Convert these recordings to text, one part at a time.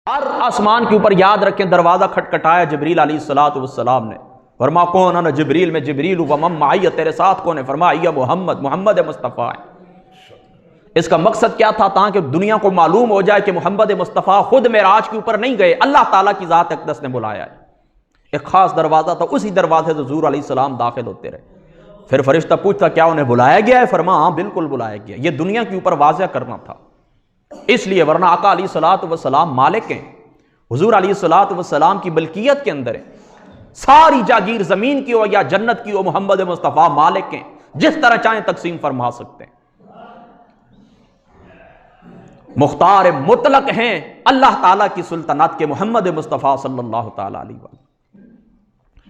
ہر آسمان کے اوپر یاد رکھیں دروازہ کھٹکھٹایا جبریل علیہ الصلوۃ والسلام نے، فرما کون انا جبریل، میں جبریل ہوں، ومن معی، تیرے ساتھ کون ہے، فرمایا یہ محمد، محمد مصطفیٰ ہے۔ اس کا مقصد کیا تھا؟ تاکہ دنیا کو معلوم ہو جائے کہ محمد مصطفیٰ خود معراج کے اوپر نہیں گئے، اللہ تعالیٰ کی ذات اقدس نے بلایا ہے۔ ایک خاص دروازہ تھا، اسی دروازے سے حضور علیہ السلام داخل ہوتے رہے۔ پھر فرشتہ پوچھتا کیا انہیں بلایا گیا ہے؟ فرما ہاں بالکل بلایا گیا، یہ دنیا کے اوپر واضح کرنا تھا اس لیے، ورنہ آقا علیہ الصلوۃ والسلام مالک ہیں، حضور علیہ الصلوۃ والسلام کی ملکیت کے اندر ہے، ساری جاگیر زمین کی ہو یا جنت کی ہو، محمد مصطفیٰ مالک ہیں، جس طرح چاہیں تقسیم فرما سکتے ہیں، مختار مطلق ہیں اللہ تعالیٰ کی سلطنت کے محمد مصطفیٰ صلی اللہ تعالیٰ علیہ وسلم۔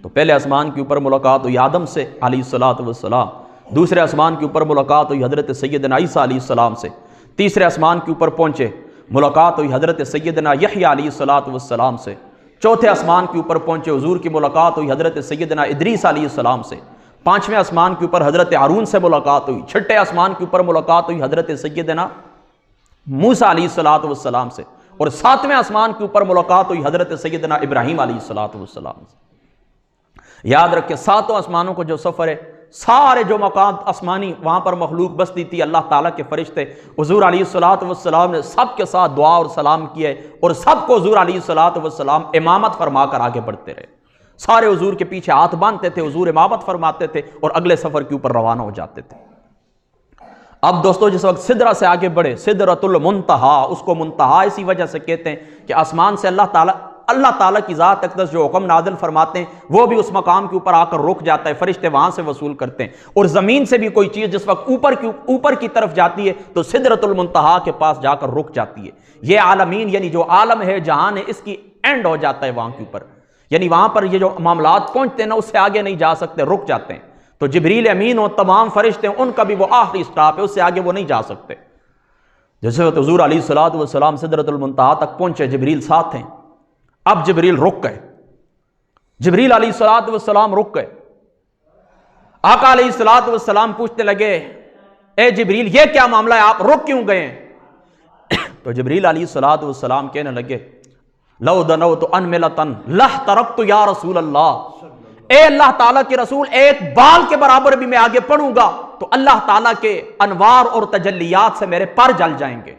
تو پہلے آسمان کے اوپر ملاقات ہوئی آدم سے علیہ الصلوۃ والسلام، دوسرے آسمان کے اوپر ملاقات ہوئی حضرت سیدنا عیسیٰ علیہ السلام سے، تیسرے آسمان کے اوپر پہنچے ملاقات ہوئی حضرت سیدنا یحییٰ علیہ الصلوۃ والسلام سے، چوتھے آسمان کے اوپر پہنچے حضور کی ملاقات ہوئی حضرت سیدنا ادریس علیہ السلام سے، پانچویں آسمان کے اوپر حضرت ہارون سے ملاقات ہوئی، چھٹے آسمان کے اوپر ملاقات ہوئی حضرت سیدنا موسیٰ علیہ الصلوۃ والسلام سے، اور ساتویں آسمان کے اوپر ملاقات ہوئی حضرت سیدنا ابراہیم علیہ الصلوۃ والسلام سے۔ یاد رکھیں ساتوں آسمانوں کو جو سفر ہے، سارے جو مقام آسمانی وہاں پر مخلوق بستی تھی، اللہ تعالیٰ کے فرشتے، حضور علیہ الصلوۃ والسلام نے سب کے ساتھ دعا اور سلام کیا ہے، اور سب کو حضور علیہ الصلوۃ والسلام امامت فرما کر آگے بڑھتے رہے، سارے حضور کے پیچھے ہاتھ باندھتے تھے، حضور امامت فرماتے تھے اور اگلے سفر کے اوپر روانہ ہو جاتے تھے۔ اب دوستو جس وقت سدرہ سے آگے بڑھے، سدرۃ المنتہا، اس کو منتہا اسی وجہ سے کہتے ہیں کہ آسمان سے اللہ تعالیٰ کی ذات اقدس جو حکم نازل فرماتے ہیں وہ بھی اس مقام کے اوپر آ کر رک جاتا ہے، فرشتے وہاں سے وصول کرتے ہیں، اور زمین سے بھی کوئی چیز جس وقت اوپر کی طرف جاتی ہے تو سدرۃ المنتہا کے پاس جا کر رک جاتی ہے۔ یہ عالمین یعنی جو عالم ہے، جہان ہے، اس کی اینڈ ہو جاتا ہے وہاں کے اوپر، یعنی وہاں پر یہ جو معاملات پہنچتے ہیں نا، اس سے آگے نہیں جا سکتے، رک جاتے ہیں۔ تو جبریل امین اور تمام فرشتے ہیں، ان کا بھی وہ آخری سٹاپ ہے، اس سے آگے وہ نہیں جا سکتے۔ جیسے حضور علیہ الصلوۃ والسلام سدرۃ المنتہا تک پہنچے، جبریل ساتھ ہیں، اب جبریل رک گئے، جبریل علیہ الصلوۃ والسلام رک گئے۔ آقا علیہ الصلوۃ والسلام پوچھنے لگے اے جبریل یہ کیا معاملہ ہے، آپ رک کیوں گئے ہیں؟ تو جبریل علیہ الصلوۃ والسلام کہنے لگے لو دنوت انملۃ لاحترقت یا رسول اللہ، اے اللہ تعالیٰ کے رسول، ایک بال کے برابر بھی میں آگے پڑھوں گا تو اللہ تعالیٰ کے انوار اور تجلیات سے میرے پر جل جائیں گے۔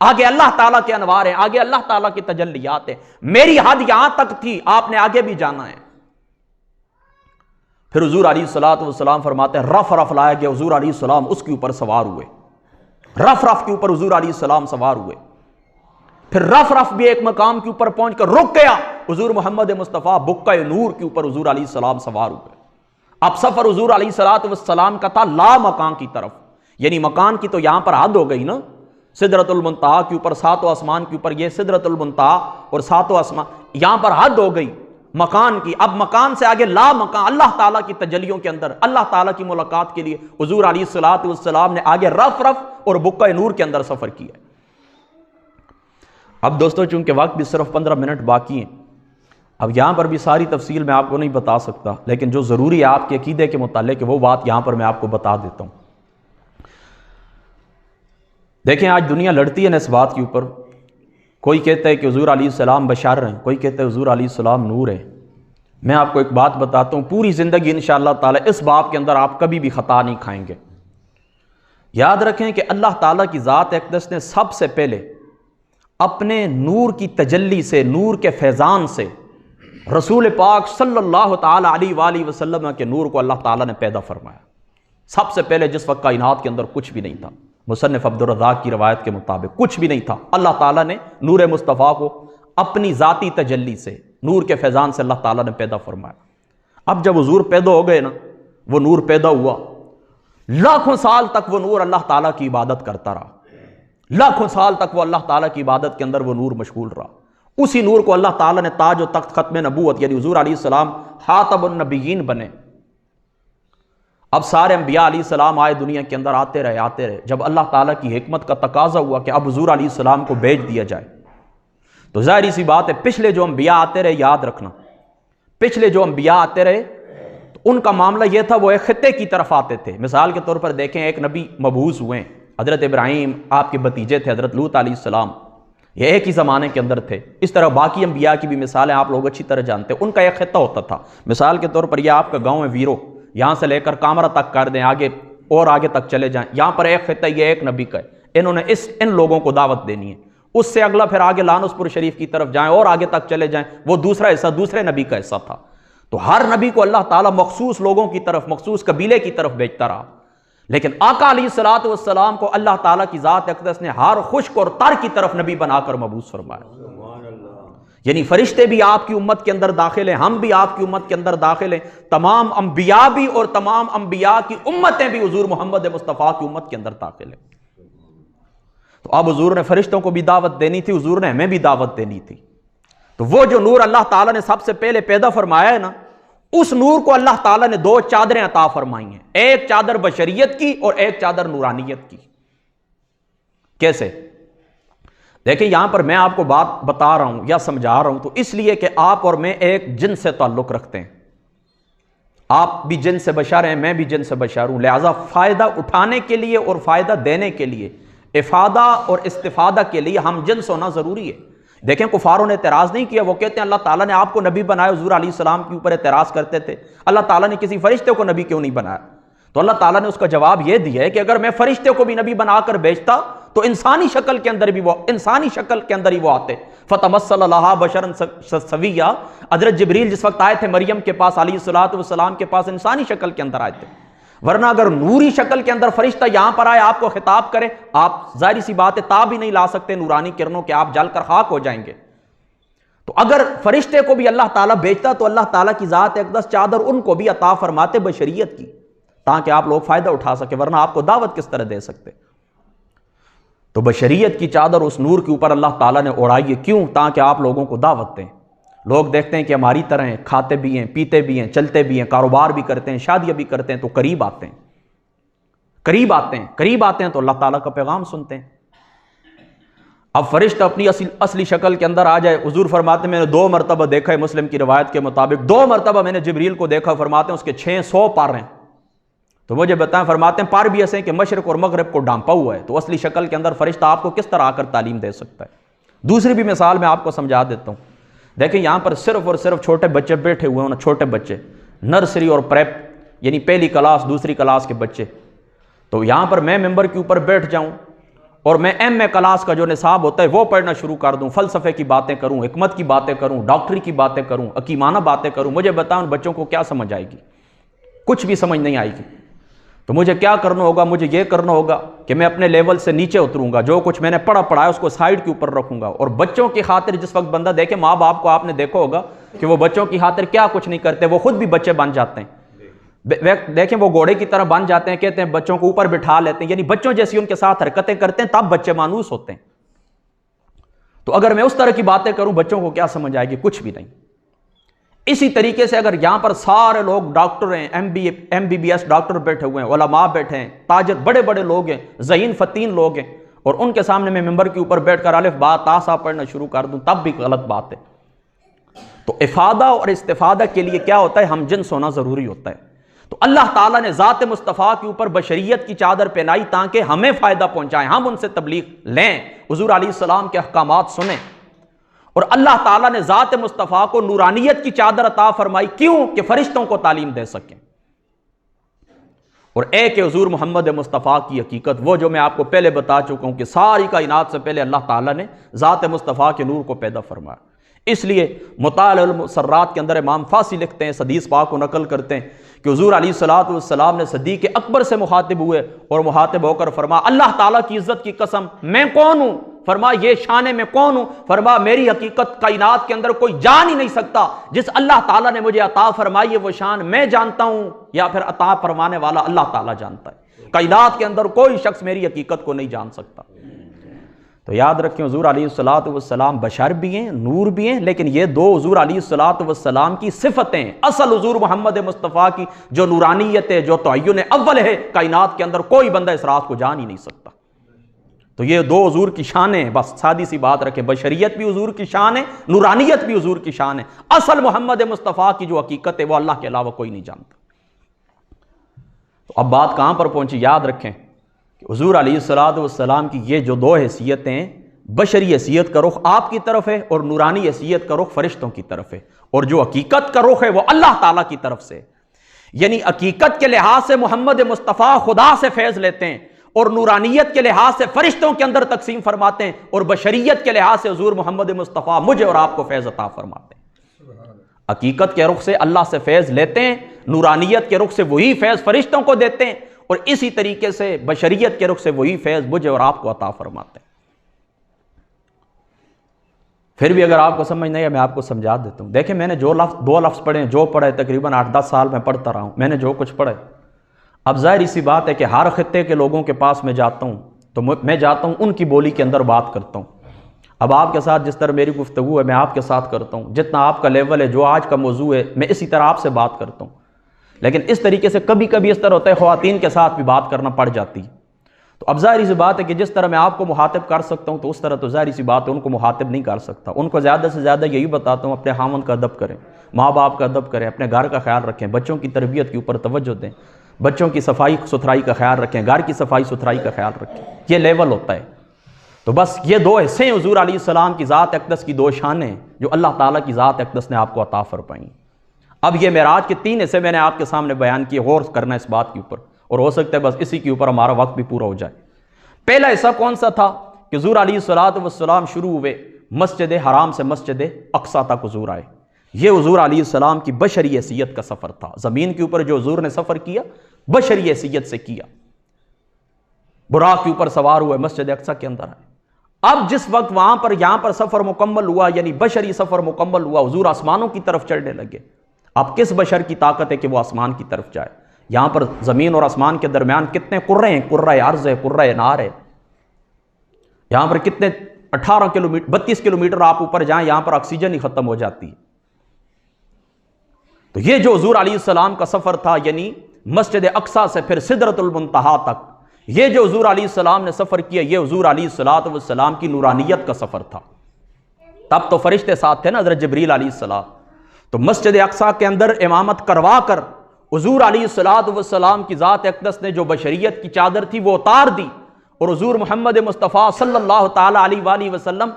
آگے اللہ تعالیٰ کے انوار ہیں، آگے اللہ تعالیٰ کی تجلیات ہیں، میری حد یہاں تک تھی، آپ نے آگے بھی جانا ہے۔ پھر حضور علیہ الصلوۃ والسلام فرماتے ہیں رف رف لایا گیا، حضور علیہ السلام اس کے اوپر سوار ہوئے، رف رف کے اوپر حضور علیہ السلام سوار ہوئے۔ پھر رف رف بھی ایک مقام کے اوپر پہنچ کر رک گیا، حضور محمد مصطفیٰ بقع نور کے اوپر حضور علیہ السلام سوار ہوئے۔ اب سفر حضور علیہ الصلوۃ والسلام کا تھا لا مکان کی طرف، یعنی مکان کی تو یہاں پر حد ہو گئی نا، سدرۃ المنتہا کے اوپر، ساتوں آسمان کے اوپر یہ سدرۃ المنتہا اور ساتوں آسمان، یہاں پر حد ہو گئی مکان کی۔ اب مکان سے آگے لا مکان، اللہ تعالیٰ کی تجلیوں کے اندر اللہ تعالیٰ کی ملاقات کے لیے حضور علیہ الصلوۃ والسلام نے آگے رف رف اور بقع نور کے اندر سفر کیا۔ اب دوستو چونکہ وقت بھی صرف 15 منٹ باقی ہیں، اب یہاں پر بھی ساری تفصیل میں آپ کو نہیں بتا سکتا، لیکن جو ضروری ہے آپ کے عقیدے کے متعلق وہ بات یہاں پر میں آپ کو بتا دیتا ہوں۔ دیکھیں آج دنیا لڑتی ہے نا اس بات کے اوپر، کوئی کہتا ہے کہ حضور علیہ السلام بشر ہیں، کوئی کہتا ہے حضور علیہ السلام نور ہیں۔ میں آپ کو ایک بات بتاتا ہوں، پوری زندگی انشاءاللہ تعالی اس باب کے اندر آپ کبھی بھی خطا نہیں کھائیں گے۔ یاد رکھیں کہ اللہ تعالیٰ کی ذات اقدس نے سب سے پہلے اپنے نور کی تجلی سے، نور کے فیضان سے رسول پاک صلی اللہ تعالیٰ علیہ وآلہ وسلم کے نور کو اللہ تعالیٰ نے پیدا فرمایا۔ سب سے پہلے جس وقت کائنات کے اندر کچھ بھی نہیں تھا، مصنف عبدالرزاق کی روایت کے مطابق کچھ بھی نہیں تھا، اللہ تعالیٰ نے نور مصطفیٰ کو اپنی ذاتی تجلی سے، نور کے فیضان سے اللہ تعالیٰ نے پیدا فرمایا۔ اب جب حضور پیدا ہو گئے نا، وہ نور پیدا ہوا، لاکھوں سال تک وہ نور اللہ تعالیٰ کی عبادت کرتا رہا، لاکھوں سال تک وہ اللہ تعالیٰ کی عبادت کے اندر وہ نور مشغول رہا۔ اسی نور کو اللہ تعالیٰ نے تاج و تخت ختم نبوت یعنی حضور علیہ السلام خاتم النبیین بنے۔ اب سارے انبیاء علیہ السلام آئے دنیا کے اندر، آتے رہے۔ جب اللہ تعالیٰ کی حکمت کا تقاضا ہوا کہ اب حضور علیہ السلام کو بھیج دیا جائے، تو ظاہری سی بات ہے پچھلے جو انبیاء آتے رہے، یاد رکھنا پچھلے جو انبیاء آتے رہے تو ان کا معاملہ یہ تھا وہ ایک خطے کی طرف آتے تھے۔ مثال کے طور پر دیکھیں، ایک نبی مبعوث ہوئے، حضرت ابراہیم آپ کے بھتیجے تھے حضرت لوط علیہ السلام، یہ ایک ہی زمانے کے اندر تھے۔ اس طرح باقی انبیاء کی بھی مثالیں آپ لوگ اچھی طرح جانتے ہیں۔ ان کا ایک خطہ ہوتا تھا، مثال کے طور پر یہ آپ کا گاؤں ہے ویرو، یہاں سے لے کر کامرا تک کر دیں، آگے اور آگے تک چلے جائیں، یہاں پر ایک خطہ یہ ایک نبی کا ہے، انہوں نے ان لوگوں کو دعوت دینی ہے۔ اس سے اگلا پھر آگے لانس پور شریف کی طرف جائیں اور آگے تک چلے جائیں، وہ دوسرا حصہ دوسرے نبی کا حصہ تھا۔ تو ہر نبی کو اللہ تعالیٰ مخصوص لوگوں کی طرف، مخصوص قبیلے کی طرف بھیجتا رہا، لیکن آقا علیہ الصلوۃ والسلام کو اللہ تعالیٰ کی ذات اقدس نے ہر خشک اور تر کی طرف نبی بنا کر مبعوث فرمایا۔ یعنی فرشتے بھی آپ کی امت کے اندر داخل ہیں، ہم بھی آپ کی امت کے اندر داخل ہیں، تمام انبیاء بھی اور تمام انبیاء کی امتیں بھی حضور محمد مصطفیٰ کی امت کے اندر داخل ہیں۔ تو اب حضور نے فرشتوں کو بھی دعوت دینی تھی، حضور نے ہمیں بھی دعوت دینی تھی۔ تو وہ جو نور اللہ تعالیٰ نے سب سے پہلے پیدا فرمایا ہے نا، اس نور کو اللہ تعالیٰ نے دو چادریں عطا فرمائی ہیں، ایک چادر بشریت کی اور ایک چادر نورانیت کی۔ کیسے؟ دیکھیں یہاں پر میں آپ کو بات بتا رہا ہوں یا سمجھا رہا ہوں تو اس لیے کہ آپ اور میں ایک جن سے تعلق رکھتے ہیں، آپ بھی جن سے بشر ہیں، میں بھی جن سے بشر ہوں، لہذا فائدہ اٹھانے کے لیے اور فائدہ دینے کے لیے، افادہ اور استفادہ کے لیے ہم جنس ہونا ضروری ہے۔ دیکھیں کفاروں نے اعتراض نہیں کیا، وہ کہتے ہیں اللہ تعالیٰ نے آپ کو نبی بنایا، حضور علیہ السلام کے اوپر اعتراض کرتے تھے اللہ تعالیٰ نے کسی فرشتے کو نبی کیوں نہیں بنایا؟ تو اللہ تعالیٰ نے اس کا جواب یہ دیا ہے کہ اگر میں فرشتے کو بھی نبی بنا کر بھیجتا تو انسانی شکل کے اندر ہی وہ آتے، فتمثل لہا بشرا سویا۔ حضرت جبریل جس وقت آئے تھے مریم کے پاس علیہ الصلوۃ والسلام کے پاس، انسانی شکل کے اندر آئے تھے، ورنہ اگر نوری شکل کے اندر فرشتہ یہاں پر آئے آپ کو خطاب کرے، آپ ظاہری سی بات ہے تاب ہی نہیں لا سکتے نورانی کرنوں کے، آپ جل کر خاک ہو جائیں گے۔ تو اگر فرشتے کو بھی اللہ تعالیٰ بھیجتا تو اللہ تعالیٰ کی ذات اقدس چادر ان کو بھی عطا فرماتے بشریت کی، تاکہ آپ لوگ فائدہ اٹھا سکے، ورنہ آپ کو دعوت کس طرح دے سکتے؟ تو بشریت کی چادر اس نور کے اوپر اللہ تعالیٰ نے اڑائی ہے، کیوں؟ تاکہ آپ لوگوں کو دعوت دیں۔ لوگ دیکھتے ہیں کہ ہماری طرح ہیں، کھاتے بھی ہیں، پیتے بھی ہیں، چلتے بھی ہیں، کاروبار بھی کرتے ہیں، شادیاں بھی کرتے ہیں، تو قریب آتے ہیں تو اللہ تعالیٰ کا پیغام سنتے ہیں۔ اب فرشتہ اپنی اصلی شکل کے اندر آ جائے، حضور فرماتے ہیں میں نے 2 مرتبہ دیکھا ہے، مسلم کی روایت کے مطابق 2 مرتبہ میں نے جبریل کو دیکھا، فرماتے ہیں اس کے 600 پر ہیں۔ تو مجھے بتائیں، فرماتے ہیں پر بھی ایسے ہیں کہ مشرق اور مغرب کو ڈھانپا ہوا ہے، تو اصلی شکل کے اندر فرشتہ آپ کو کس طرح آ کر تعلیم دے سکتا ہے؟ دوسری بھی مثال میں آپ کو سمجھا دیتا ہوں۔ دیکھیں یہاں پر صرف اور صرف چھوٹے بچے بیٹھے ہوئے ہیں، چھوٹے بچے، نرسری اور پریپ، یعنی پہلی کلاس دوسری کلاس کے بچے۔ تو یہاں پر میں ممبر کے اوپر بیٹھ جاؤں اور میں ایم اے کلاس کا جو نصاب ہوتا ہے وہ پڑھنا شروع کر دوں، فلسفے کی باتیں کروں، حکمت کی باتیں کروں، ڈاکٹری کی باتیں کروں، حکیمانہ باتیں کروں، مجھے بتاؤں ان بچوں کو کیا سمجھ آئے گی؟ کچھ بھی سمجھ نہیں آئے گی۔ تو مجھے کیا کرنا ہوگا؟ مجھے یہ کرنا ہوگا کہ میں اپنے لیول سے نیچے اتروں گا، جو کچھ میں نے پڑھا ہے اس کو سائڈ کے اوپر رکھوں گا، اور بچوں کی خاطر جس وقت بندہ دیکھے، ماں باپ کو آپ نے دیکھا ہوگا کہ وہ بچوں کی خاطر کیا کچھ نہیں کرتے، وہ خود بھی بچے بن جاتے ہیں۔ دیکھیں وہ گھوڑے کی طرح بن جاتے ہیں، کہتے ہیں بچوں کو اوپر بٹھا لیتے ہیں، یعنی بچوں جیسی ان کے ساتھ حرکتیں کرتے ہیں، تب بچے مانوس ہوتے ہیں۔ تو اگر میں اس طرح کی باتیں کروں بچوں کو کیا سمجھ آئے گی؟ کچھ بھی نہیں۔ اسی طریقے سے اگر یہاں پر سارے لوگ ڈاکٹر ہیں، M B B S doctor بیٹھے ہوئے ہیں، علماء بیٹھے ہیں، تاجر بڑے بڑے لوگ ہیں، ذہین فتین لوگ ہیں، اور ان کے سامنے میں ممبر کے اوپر بیٹھ کر الف با تا سا پڑھنا شروع کر دوں، تب بھی غلط بات ہے۔ تو افادہ اور استفادہ کے لیے کیا ہوتا ہے؟ ہم جنس ہونا ضروری ہوتا ہے۔ تو اللہ تعالیٰ نے ذات مصطفیٰ کے اوپر بشریت کی چادر پہنائی تاکہ ہمیں فائدہ پہنچائیں، ہم ان سے تبلیغ لیں، حضور علیہ السلام کے احکامات سنیں۔ اور اللہ تعالیٰ نے ذات مصطفیٰ کو نورانیت کی چادر عطا فرمائی، کیوں؟ کہ فرشتوں کو تعلیم دے سکیں۔ اور ایک حضور محمد مصطفیٰ کی حقیقت، وہ جو میں آپ کو پہلے بتا چکا ہوں کہ ساری کائنات سے پہلے اللہ تعالیٰ نے ذات مصطفیٰ کے نور کو پیدا فرمایا۔ اس لیے مطالع المسرات کے اندر امام فاسی لکھتے ہیں، حدیث پاک کو نقل کرتے ہیں کہ حضور علیہ الصلوۃ والسلام نے صدیق اکبر سے مخاطب ہوئے اور مخاطب ہو کر فرمایا اللہ تعالیٰ کی عزت کی قسم میں کون ہوں؟ فرمایا یہ شان ہے میں کون ہوں؟ فرمایا میری حقیقت کائنات کے اندر کوئی جان ہی نہیں سکتا، جس اللہ تعالیٰ نے مجھے عطا فرمائی ہے وہ شان میں جانتا ہوں یا پھر عطا فرمانے والا اللہ تعالیٰ جانتا ہے، کائنات کے اندر کوئی شخص میری حقیقت کو نہیں جان سکتا۔ تو یاد رکھیں حضور علیہ الصلوۃ والسلام بشر بھی ہیں، نور بھی ہیں، لیکن یہ دو حضور علیہ الصلوۃ والسلام کی صفتیں، اصل حضور محمد مصطفیٰ کی جو نورانیت ہے، جو تعین اول ہے، کائنات کے اندر کوئی بندہ اس راز کو جان ہی نہیں سکتا۔ تو یہ دو حضور کی شانیں ہیں، بس سادی سی بات رکھیں، بشریت بھی حضور کی شان ہے، نورانیت بھی حضور کی شان ہے، اصل محمد مصطفیٰ کی جو حقیقت ہے وہ اللہ کے علاوہ کوئی نہیں جانتا۔ تو اب بات کہاں پر پہنچی؟ یاد رکھیں کہ حضور علیہ الصلوۃ والسلام کی یہ جو دو حیثیتیں ہیں، بشری حیثیت کا رخ آپ کی طرف ہے اور نورانی حیثیت کا رخ فرشتوں کی طرف ہے، اور جو حقیقت کا رخ ہے وہ اللہ تعالیٰ کی طرف سے، یعنی حقیقت کے لحاظ سے محمد مصطفیٰ خدا سے فیض لیتے ہیں، اور نورانیت کے لحاظ سے فرشتوں کے اندر تقسیم فرماتے ہیں، اور بشریت کے لحاظ سے حضور محمد مصطفیٰ مجھے اور آپ کو فیض عطا فرماتے ہیں۔ حقیقت کے رخ سے اللہ سے فیض لیتے ہیں، نورانیت کے رخ سے وہی فیض فرشتوں کو دیتے ہیں، اور اسی طریقے سے بشریت کے رخ سے وہی فیض مجھے اور آپ کو عطا فرماتے ہیں۔ پھر بھی اگر آپ کو سمجھ نہیں ہے میں آپ کو سمجھا دیتا ہوں۔ دیکھیں میں نے جو دو لفظ پڑھے ہیں، جو پڑھے تقریباً 8-10 سال میں پڑھتا رہا ہوں، میں نے جو کچھ پڑھے، اب ظاہر اسی بات ہے کہ ہر خطے کے لوگوں کے پاس میں جاتا ہوں تو میں جاتا ہوں ان کی بولی کے اندر بات کرتا ہوں۔ اب آپ کے ساتھ جس طرح میری گفتگو ہے میں آپ کے ساتھ کرتا ہوں، جتنا آپ کا لیول ہے، جو آج کا موضوع ہے، میں اسی طرح آپ سے بات کرتا ہوں۔ لیکن اس طریقے سے کبھی کبھی اس طرح ہوتا ہے خواتین کے ساتھ بھی بات کرنا پڑ جاتی ہے، تو اب ظاہر سی بات ہے کہ جس طرح میں آپ کو مخاطب کر سکتا ہوں تو اس طرح تو ظاہر سی بات ہے ان کو مخاطب نہیں کر سکتا۔ ان کو زیادہ سے زیادہ یہی بتاتا ہوں اپنے خاوند کا ادب کریں، ماں باپ کا ادب کریں، اپنے گھر کا خیال رکھیں، بچوں کی تربیت کے اوپر توجہ دیں، بچوں کی صفائی ستھرائی کا خیال رکھیں، گھر کی صفائی ستھرائی کا خیال رکھیں، یہ لیول ہوتا ہے۔ تو بس یہ دو حصے ہیں حضور علیہ السلام کی ذات اقدس کی، دو شانیں ہیں جو اللہ تعالیٰ کی ذات اقدس نے آپ کو عطا فرمائیں۔ اب یہ معراج کے 3 حصے میں نے آپ کے سامنے بیان کیے، غور کرنا اس بات کے اوپر، اور ہو سکتا ہے بس اسی کے اوپر ہمارا وقت بھی پورا ہو جائے۔ پہلا حصہ کون سا تھا کہ حضور علیہ السلام شروع ہوئے مسجد حرام سے مسجد اقصیٰ تک حضور آئے۔ یہ حضور علیہ السلام کی بشری حیثیت کا سفر تھا۔ زمین کے اوپر جو حضور نے سفر کیا بشری حیثیت سے کیا، براق کے اوپر سوار ہوئے مسجد اقصیٰ کے اندر آئے۔ اب جس وقت یہاں پر سفر مکمل ہوا، یعنی بشری سفر مکمل ہوا، حضور آسمانوں کی طرف چڑھنے لگے۔ اب کس بشر کی طاقت ہے کہ وہ آسمان کی طرف جائے؟ یہاں پر زمین اور آسمان کے درمیان کتنے قرے ہیں؟ قرہ ارض ہے، قرہ نار ہے۔ یہاں پر کتنے 32 کلومیٹر آپ اوپر جائیں، یہاں پر آکسیجن ہی ختم ہو جاتی ہے۔ تو یہ جو حضور علیہ السلام کا سفر تھا، یعنی مسجد اقصیٰ سے پھر سدرۃ المنتہا تک، یہ جو حضور علیہ السلام نے سفر کیا، یہ حضور علیہ السلام کی نورانیت کا سفر تھا۔ تب تو فرشتے ساتھ تھے نا، حضرت جبریل علیہ السلام، تو مسجد اقصیٰ کے اندر امامت کروا کر حضور علیہ السلام کی ذات اقدس نے جو بشریت کی چادر تھی وہ اتار دی، اور حضور محمد مصطفیٰ صلی اللہ تعالیٰ علیہ وآلہ وسلم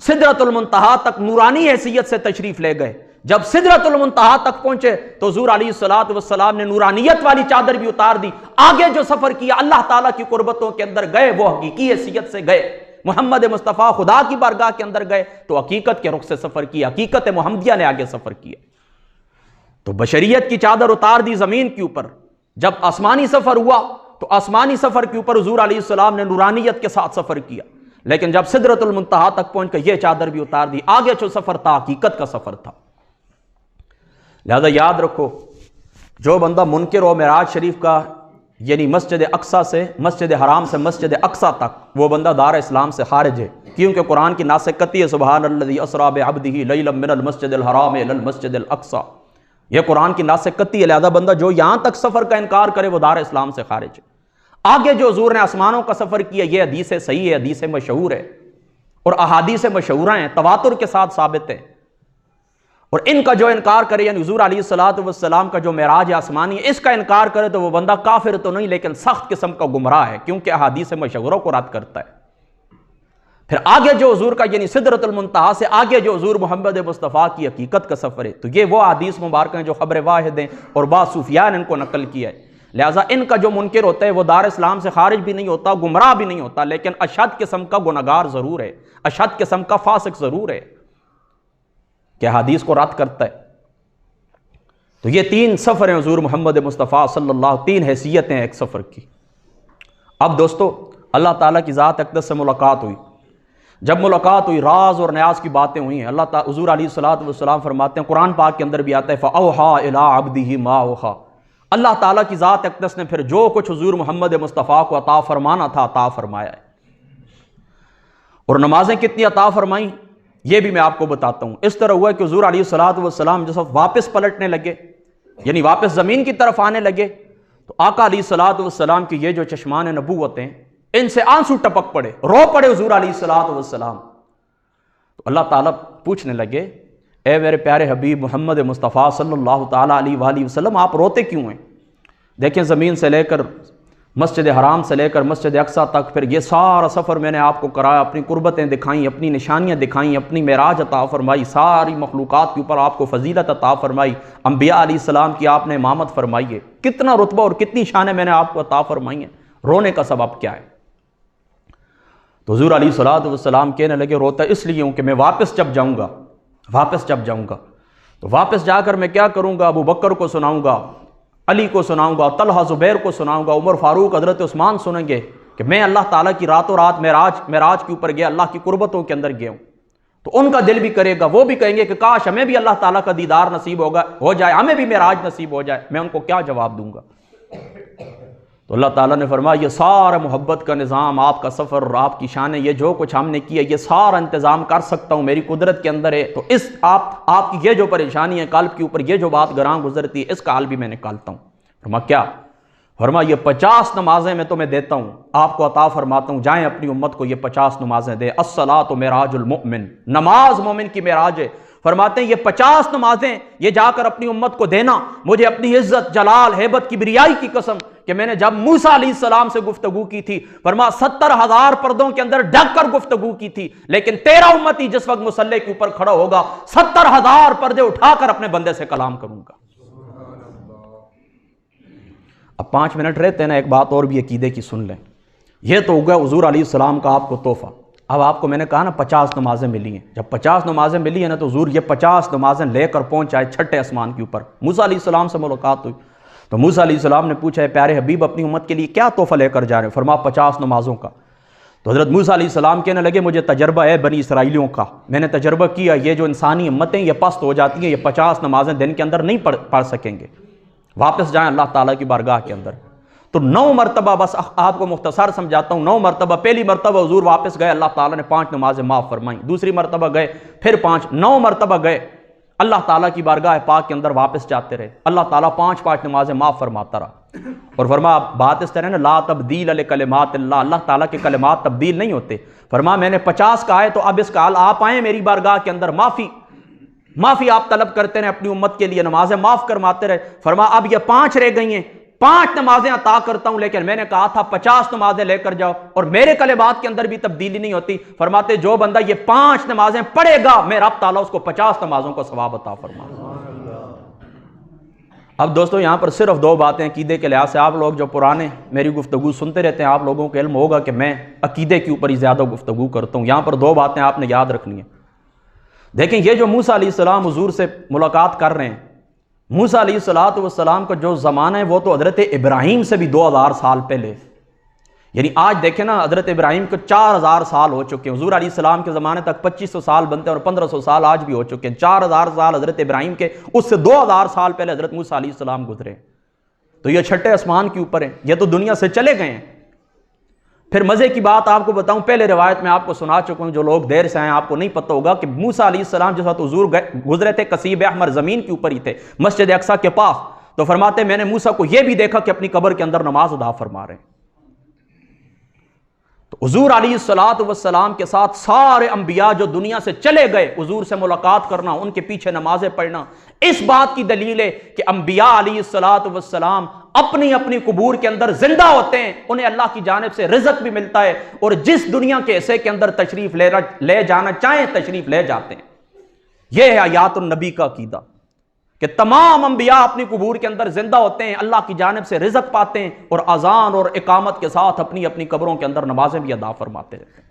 سدرۃ المنتہا تک نورانی حیثیت سے تشریف لے گئے۔ جب سدرۃ المنتہا تک پہنچے تو حضور علیہ السلام نے نورانیت والی چادر بھی اتار دی۔ آگے جو سفر کیا اللہ تعالیٰ کی قربتوں کے اندر گئے، وہ حقیقی حیثیت سے گئے، محمد مصطفیٰ خدا کی بارگاہ کے اندر گئے تو حقیقت کے رخ سے سفر کیا، حقیقت محمدیہ نے آگے سفر کیا۔ تو بشریت کی چادر اتار دی زمین کے اوپر۔ جب آسمانی سفر ہوا تو آسمانی سفر کے اوپر حضور علیہ السلام نے نورانیت کے ساتھ سفر کیا، لیکن جب سدرۃ المنتہا تک پہنچ کر یہ چادر بھی اتار دی۔ آگے جو سفر تھا حقیقت کا سفر تھا۔ لہذا یاد رکھو، جو بندہ منکر ہو معراج شریف کا، یعنی مسجد اقصیٰ سے مسجد حرام سے مسجد اقصیٰ تک، وہ بندہ دار اسلام سے خارج ہے، کیونکہ قرآن کی ناسختیہ ہے، سبحان الذی اسریٰ بعبدہ لیلا من المسجد الحرام الی المسجد الاقصیٰ، یہ قرآن کی ناسختیہ ہے۔ لہذا بندہ جو یہاں تک سفر کا انکار کرے وہ دار اسلام سے خارج ہے۔ آگے جو حضور نے آسمانوں کا سفر کیا، یہ حدیث صحیح ہے، حدیث مشہور ہے، اور احادیث مشہورہ ہیں، تواتر کے ساتھ ثابت ہے۔ اور ان کا جو انکار کرے، یعنی حضور علیہ السلام کا جو معراج آسمانی ہے، اس کا انکار کرے تو وہ بندہ کافر تو نہیں لیکن سخت قسم کا گمراہ ہے، کیونکہ احادیث مشہوروں کو رد کرتا ہے۔ پھر آگے جو حضور کا یعنی سدرۃ المنتہا سے آگے جو حضور محمد مصطفیٰ کی حقیقت کا سفر ہے، تو یہ وہ حدیث مبارکہ ہیں جو خبر واحد ہیں اور بعض صوفیاء نے ان کو نقل کیا ہے۔ لہٰذا ان کا جو منکر ہوتا ہے وہ دار اسلام سے خارج بھی نہیں ہوتا، گمراہ بھی نہیں ہوتا، لیکن اشد قسم کا گنہگار ضرور ہے، اشد قسم کا فاسق ضرور ہے کہ حدیث کو رد کرتا ہے۔ تو یہ 3 سفر ہیں حضور محمد مصطفیٰ صلی اللہ، 3 حیثیتیں ہیں ایک سفر کی۔ اب دوستو، اللہ تعالیٰ کی ذات اقدس سے ملاقات ہوئی۔ جب ملاقات ہوئی، راز اور نیاز کی باتیں ہوئی ہیں۔ اللہ تعالیٰ حضور علیہ السلام فرماتے ہیں، قرآن پاک کے اندر بھی آتا ہے فَأَوْحَىٰ إِلَىٰ عَبْدِهِ مَا أَوْحَىٰ، اللہ تعالیٰ کی ذات اقدس نے پھر جو کچھ حضور محمد مصطفیٰ کو عطا فرمانا تھا عطا فرمایا ہے۔ اور نمازیں کتنی عطا فرمائیں یہ بھی میں آپ کو بتاتا ہوں۔ اس طرح ہوا کہ حضور علیہ السلام جس وقت واپس پلٹنے لگے، یعنی واپس زمین کی طرف آنے لگے، تو آقا علیہ السلام کی یہ جو چشمان نبوت ہیں، ان سے آنسو ٹپک پڑے، رو پڑے حضور علیہ السلام۔ تو اللہ تعالیٰ پوچھنے لگے، اے میرے پیارے حبیب محمد مصطفیٰ صلی اللہ تعالیٰ علیہ وآلہ وسلم، آپ روتے کیوں ہیں؟ دیکھیں زمین سے لے کر مسجد حرام سے لے کر مسجد اقصیٰ تک، پھر یہ سارا سفر میں نے آپ کو کرایا، اپنی قربتیں دکھائیں، اپنی نشانیاں دکھائیں، اپنی معراج عطا فرمائی، ساری مخلوقات کے اوپر آپ کو فضیلت عطا فرمائی، انبیاء علیہ السلام کی آپ نے امامت فرمائی ہے، کتنا رتبہ اور کتنی شانیں میں نے آپ کو عطا فرمائی ہیں، رونے کا سبب کیا ہے؟ تو حضور علیہ الصلوۃ والسلام کہنے لگے روتا اس لیے ہوں کہ میں واپس جب جاؤں گا تو واپس جا کر میں کیا کروں گا؟ ابو بکر کو سناؤں گا، علی کو سناؤں گا، طلحہ زبیر کو سناؤں گا، عمر فاروق حضرت عثمان سنیں گے کہ میں اللہ تعالیٰ کی راتوں رات معراج کے اوپر گیا، اللہ کی قربتوں کے اندر گیا ہوں۔ تو ان کا دل بھی کرے گا، وہ بھی کہیں گے کہ کاش ہمیں بھی اللہ تعالیٰ کا دیدار نصیب ہو جائے، ہمیں بھی معراج نصیب ہو جائے، میں ان کو کیا جواب دوں گا؟ تو اللہ تعالیٰ نے فرمایا یہ سارا محبت کا نظام، آپ کا سفر، آپ کی شانیں، یہ جو کچھ ہم نے کیا یہ سارا انتظام کر سکتا ہوں، میری قدرت کے اندر ہے۔ تو اس آپ کی یہ جو پریشانی ہے قلب کے اوپر، یہ جو بات گراں گزرتی ہے، اس کا حل بھی میں نکالتا ہوں۔ فرمایا کیا؟ فرمایا یہ 50 نمازیں میں تمہیں دیتا ہوں، آپ کو عطا فرماتا ہوں، جائیں اپنی امت کو یہ 50 نمازیں دیں۔ الصلاۃ معراج المؤمن، نماز مومن کی معراج ہے۔ فرماتے ہیں یہ 50 نمازیں یہ جا کر اپنی امت کو دینا، مجھے اپنی عزت، جلال، ہیبت، کبریائی کی قسم کہ میں نے جب موسیٰ علیہ السلام سے گفتگو کی تھی، فرمایا 70,000 پردوں کے اندر ڈھک کر گفتگو کی تھی، لیکن تیرا امتی جس وقت مصلی کے اوپر کھڑا ہوگا 70,000 پردے اٹھا کر اپنے بندے سے کلام کروں گا۔ اب 5 منٹ رہتے ہیں نا، ایک بات اور بھی عقیدے کی سن لیں۔ یہ تو ہوگا حضور علیہ السلام کا آپ کو تحفہ۔ اب آپ کو میں نے کہا نا 50 نمازیں ملی ہیں، جب 50 نمازیں ملی ہیں نا تو حضور یہ 50 نمازیں لے کر پہنچائے چھٹے آسمان کے اوپر۔ موسیٰ علیہ السلام سے ملاقات ہوئی تو موسیٰ علیہ السلام نے پوچھا ہے پیارے حبیب اپنی امت کے لیے کیا تحفہ لے کر جا رہے ہیں؟ فرمایا 50 نمازوں کا۔ تو حضرت موسیٰ علیہ السلام کہنے لگے مجھے تجربہ ہے بنی اسرائیلیوں کا، میں نے تجربہ کیا، یہ جو انسانی امتیں یہ پست ہو جاتی ہیں، یہ 50 نمازیں دن کے اندر نہیں پڑھ سکیں گے، واپس جائیں اللہ تعالیٰ کی بارگاہ کے اندر۔ تو 9 مرتبہ، بس آپ کو مختصر سمجھاتا ہوں، 9 مرتبہ، پہلی مرتبہ حضور واپس گئے، اللہ تعالیٰ نے 5 نمازیں معاف فرمائیں، دوسری مرتبہ گئے پھر 5، 9 مرتبہ گئے اللہ تعالیٰ کی بارگاہ پاک کے اندر واپس جاتے رہے، اللہ تعالیٰ 5 نمازیں معاف فرماتا رہا۔ اور فرمایا بات اس طرح نا لا تبدیل لکلمات اللہ، اللہ تعالیٰ کے کلمات تبدیل نہیں ہوتے۔ فرمایا میں نے 50 کہا ہے تو اب اس کا حال آپ آئیں میری بارگاہ کے اندر، معافی آپ طلب کرتے رہے اپنی امت کے لیے، نمازیں معاف کرواتے رہے۔ فرمایا اب یہ 5 رہ گئی ہیں، 5 نمازیں عطا کرتا ہوں، لیکن میں نے کہا تھا 50 نمازیں لے کر جاؤ، اور میرے کلمات کے اندر بھی تبدیلی نہیں ہوتی۔ فرماتے جو بندہ یہ 5 نمازیں پڑھے گا میں رب تعالیٰ اس کو 50 نمازوں کا ثواب عطا فرماؤں۔ اب دوستو یہاں پر صرف 2 باتیں عقیدے کے لحاظ سے، آپ لوگ جو پرانے میری گفتگو سنتے رہتے ہیں آپ لوگوں کو علم ہوگا کہ میں عقیدے کے اوپر ہی زیادہ گفتگو کرتا ہوں۔ یہاں پر 2 باتیں آپ نے یاد رکھنی ہیں۔ دیکھیں یہ جو موسیٰ علیہ السلام حضور سے ملاقات کر رہے ہیں، موسیٰ علیہ السلام کا جو زمانہ ہے وہ تو حضرت ابراہیم سے بھی 2000 سال پہلے، یعنی آج دیکھیں نا حضرت ابراہیم کو 4000 سال ہو چکے ہیں، حضور علیہ السلام کے زمانے تک 2500 سال بنتے ہیں اور 1500 سال آج بھی ہو چکے ہیں، 4000 سال حضرت ابراہیم کے، اس سے 2000 سال پہلے حضرت موسیٰ علیہ السلام گزرے، تو یہ چھٹے آسمان کے اوپر ہیں، یہ تو دنیا سے چلے گئے ہیں۔ پھر مزے کی بات آپ کو بتاؤں، پہلے روایت میں آپ کو سنا چکا ہوں، جو لوگ دیر سے آئے آپ کو نہیں پتہ ہوگا کہ موسیٰ علیہ السلام جس وقت حضور گزرے تھے کثیب احمر زمین کے اوپر ہی تھے، مسجد اقصیٰ کے پاس، تو فرماتے میں نے موسیٰ کو یہ بھی دیکھا کہ اپنی قبر کے اندر نماز ادا فرما رہے ہیں۔ تو حضور علیہ السلام کے ساتھ سارے انبیاء جو دنیا سے چلے گئے، حضور سے ملاقات کرنا، ان کے پیچھے نمازیں پڑھنا، اس بات کی دلیل ہے کہ انبیاء علیہ السلام اپنی اپنی قبور کے اندر زندہ ہوتے ہیں، انہیں اللہ کی جانب سے رزق بھی ملتا ہے، اور جس دنیا کے حصے کے اندر تشریف لے جانا چاہیں تشریف لے جاتے ہیں۔ یہ ہے حیات النبی کا عقیدہ کہ تمام انبیاء اپنی قبور کے اندر زندہ ہوتے ہیں، اللہ کی جانب سے رزق پاتے ہیں، اور اذان اور اقامت کے ساتھ اپنی اپنی قبروں کے اندر نمازیں بھی ادا فرماتے رہتے ہیں،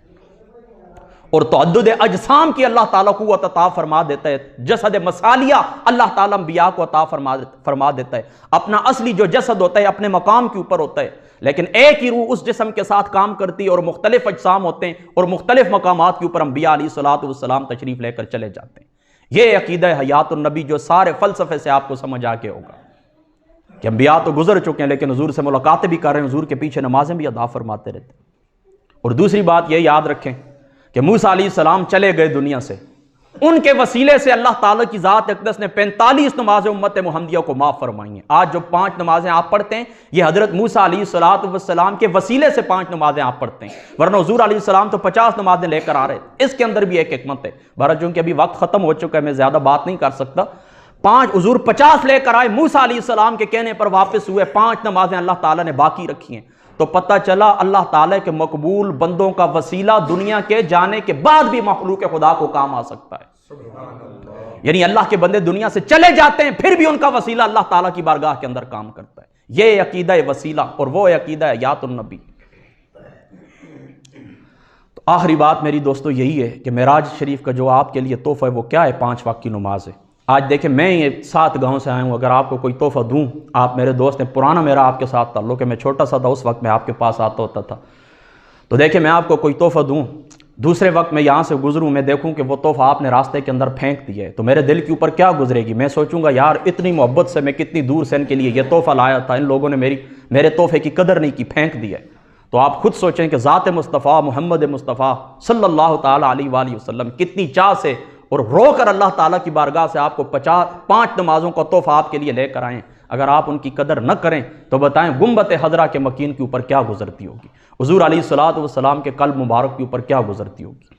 اور تعدد اجسام کی اللہ تعالیٰ قوت عطا فرما دیتا ہے، جسد مسالیہ اللہ تعالیٰ انبیاء کو عطا فرما دیتا ہے، اپنا اصلی جو جسد ہوتا ہے اپنے مقام کے اوپر ہوتا ہے، لیکن ایک ہی روح اس جسم کے ساتھ کام کرتی ہے، اور مختلف اجسام ہوتے ہیں، اور مختلف مقامات کے اوپر انبیاء علیہ السلام تشریف لے کر چلے جاتے ہیں۔ یہ عقیدہ حیات النبی جو سارے فلسفے سے آپ کو سمجھ آ کے ہوگا کہ انبیاء تو گزر چکے ہیں لیکن حضور سے ملاقاتیں بھی کر رہے ہیں، حضور کے پیچھے نمازیں بھی ادا فرماتے رہتے ہیں۔ اور دوسری بات یہ یاد رکھیں کہ موسیٰ علیہ السلام چلے گئے دنیا سے، ان کے وسیلے سے اللہ تعالیٰ کی ذات اقدس نے 45 نمازیں امت محمدیہ کو معاف فرمائی ہیں۔ آج جو 5 نمازیں آپ پڑھتے ہیں یہ حضرت موسیٰ علیہ السلام کے وسیلے سے 5 نمازیں آپ پڑھتے ہیں، ورنہ حضور علیہ السلام تو 50 نمازیں لے کر آ رہے تھے۔ اس کے اندر بھی ایک حکمت ہے، بہرحال چونکہ ابھی وقت ختم ہو چکا ہے میں زیادہ بات نہیں کر سکتا۔ 5 حضور 50 لے کر آئے، موسیٰ علیہ السلام کے کہنے پر واپس ہوئے، 5 نمازیں اللہ تعالیٰ نے باقی رکھی ہیں۔ تو پتہ چلا اللہ تعالیٰ کے مقبول بندوں کا وسیلہ دنیا کے جانے کے بعد بھی مخلوق خدا کو کام آ سکتا ہے۔ یعنی اللہ کے بندے دنیا سے چلے جاتے ہیں پھر بھی ان کا وسیلہ اللہ تعالیٰ کی بارگاہ کے اندر کام کرتا ہے۔ یہ عقیدہ وسیلہ اور وہ عقیدہ یات النبی۔ تو آخری بات میری دوستو یہی ہے کہ معراج شریف کا جو آپ کے لیے تحفہ ہے وہ کیا ہے؟ 5 وقت کی نماز ہے۔ آج دیکھیں میں یہ 7 گاؤں سے آیا ہوں، اگر آپ کو کوئی تحفہ دوں، آپ میرے دوست ہیں، پرانا میرا آپ کے ساتھ تعلق ہے، میں چھوٹا سا تھا اس وقت میں آپ کے پاس آتا ہوتا تھا، تو دیکھیں میں آپ کو کوئی تحفہ دوں، دوسرے وقت میں یہاں سے گزروں، میں دیکھوں کہ وہ تحفہ آپ نے راستے کے اندر پھینک دیا ہے، تو میرے دل کے اوپر کیا گزرے گی؟ میں سوچوں گا یار اتنی محبت سے میں کتنی دور سے ان کے لیے یہ تحفہ لایا تھا، ان لوگوں نے میرے تحفے کی قدر نہیں کی، پھینک دیا ہے۔ تو آپ خود سوچیں کہ ذات مصطفیٰ محمد مصطفیٰ صلی اللہ تعالیٰ علیہ وآلہ وسلم کتنی چاہ سے اور رو کر اللہ تعالیٰ کی بارگاہ سے آپ کو 5 نمازوں کا تحفہ آپ کے لیے لے کر آئیں، اگر آپ ان کی قدر نہ کریں تو بتائیں گنبد خضرا کے مکین کے اوپر کیا گزرتی ہوگی، حضور علیہ الصلوۃ والسلام کے قلب مبارک کے اوپر کیا گزرتی ہوگی۔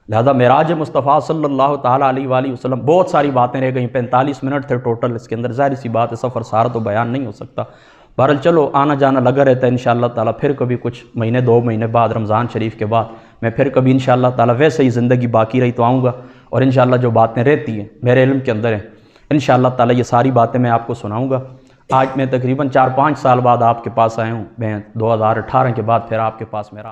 لہذا معراج مصطفیٰ صلی اللہ تعالیٰ علیہ وآلہ وسلم، بہت ساری باتیں رہ گئیں، 45 منٹ تھے ٹوٹل اس کے اندر، ظاہر سی بات ہے سفر سارا تو بیان نہیں ہو سکتا، بہرحال چلو آنا جانا لگا رہتا ہے انشاءاللہ تعالیٰ، پھر کبھی کچھ مہینے 2 مہینے بعد رمضان شریف کے بعد میں پھر کبھی انشاءاللہ تعالیٰ ویسے ہی زندگی باقی رہی تو آؤں گا، اور انشاءاللہ جو باتیں رہتی ہیں میرے علم کے اندر ہیں انشاءاللہ تعالیٰ یہ ساری باتیں میں آپ کو سناؤں گا۔ آج میں تقریباً 4-5 سال بعد آپ کے پاس آیا ہوں، میں 2018 کے بعد پھر آپ کے پاس میرا